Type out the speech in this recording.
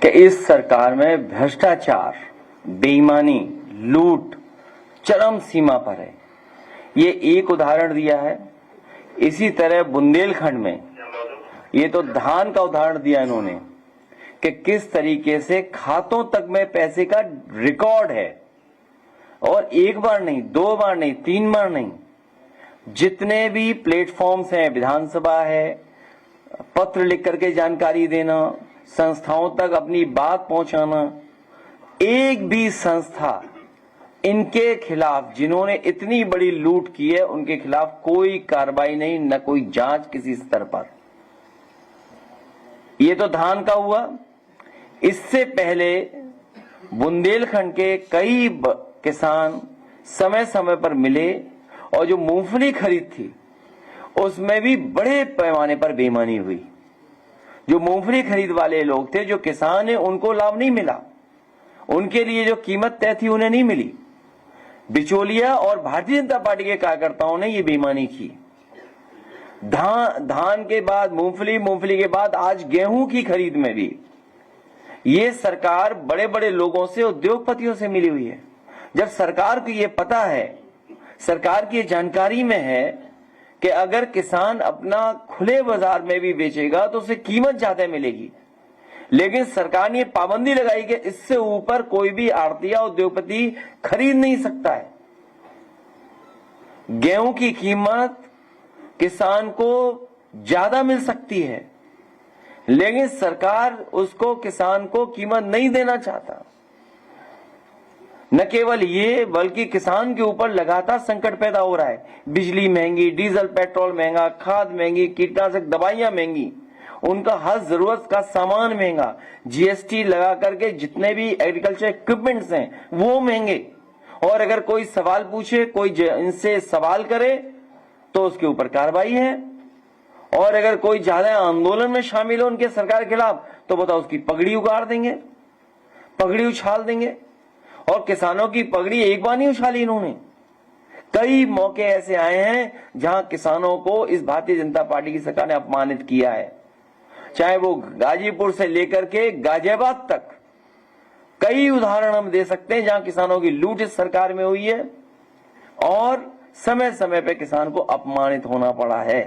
कि इस सरकार में भ्रष्टाचार, बेईमानी, लूट चरम सीमा पर है। ये एक उदाहरण दिया है। इसी तरह बुंदेलखंड में ये तो धान का उदाहरण दिया इन्होंने कि किस तरीके से खातों तक में पैसे का रिकॉर्ड है, और एक बार नहीं, दो बार नहीं, तीन बार नहीं, जितने भी प्लेटफॉर्म्स हैं, विधानसभा है, पत्र लिख करके जानकारी देना, संस्थाओं तक अपनी बात पहुंचाना, एक भी संस्था इनके खिलाफ, जिन्होंने इतनी बड़ी लूट की है, उनके खिलाफ कोई कार्रवाई नहीं, न कोई जांच किसी स्तर पर। ये तो धान का हुआ। इससे पहले बुंदेलखंड के कई किसान समय समय पर मिले, और जो मूंगफली खरीद थी उसमें भी बड़े पैमाने पर बेईमानी हुई। जो मूंगफली खरीद वाले लोग थे, जो किसान है, उनको लाभ नहीं मिला, उनके लिए जो कीमत तय थी उन्हें नहीं मिली। बिचौलिया और भारतीय जनता पार्टी के कार्यकर्ताओं ने ये बेईमानी की। धान के बाद मूंगफली, मूंगफली के बाद आज गेहूं की खरीद में भी ये सरकार बड़े बड़े लोगों से, उद्योगपतियों से मिली हुई है। जब सरकार को ये पता है, सरकार की जानकारी में है कि अगर किसान अपना खुले बाजार में भी बेचेगा तो उसे कीमत ज्यादा मिलेगी, लेकिन सरकार ने ये पाबंदी लगाई कि इससे ऊपर कोई भी आड़ती या उद्योगपति खरीद नहीं सकता है। गेहूं की कीमत किसान को ज्यादा मिल सकती है, लेकिन सरकार उसको, किसान को कीमत नहीं देना चाहता। न केवल ये, बल्कि किसान के ऊपर लगातार संकट पैदा हो रहा है। बिजली महंगी, डीजल पेट्रोल महंगा, खाद महंगी, कीटनाशक दवाइयां महंगी, उनका हर जरूरत का सामान महंगा, जीएसटी लगा करके जितने भी एग्रीकल्चर इक्विपमेंट्स हैं वो महंगे। और अगर कोई सवाल पूछे, कोई इनसे सवाल करे तो उसके ऊपर कार्रवाई है, और अगर कोई ज्यादा आंदोलन में शामिल हो उनके सरकार के खिलाफ तो बताओ, उसकी पगड़ी उगाड़ देंगे, पगड़ी उछाल देंगे। और किसानों की पगड़ी एक बार नहीं उछाली इन्होंने, कई मौके ऐसे आए हैं जहां किसानों को इस भारतीय जनता पार्टी की सरकार ने अपमानित किया है। चाहे वो गाजीपुर से लेकर के गाजियाबाद तक कई उदाहरण हम दे सकते हैं जहां किसानों की लूट इस सरकार में हुई है, और समय समय पे किसान को अपमानित होना पड़ा है।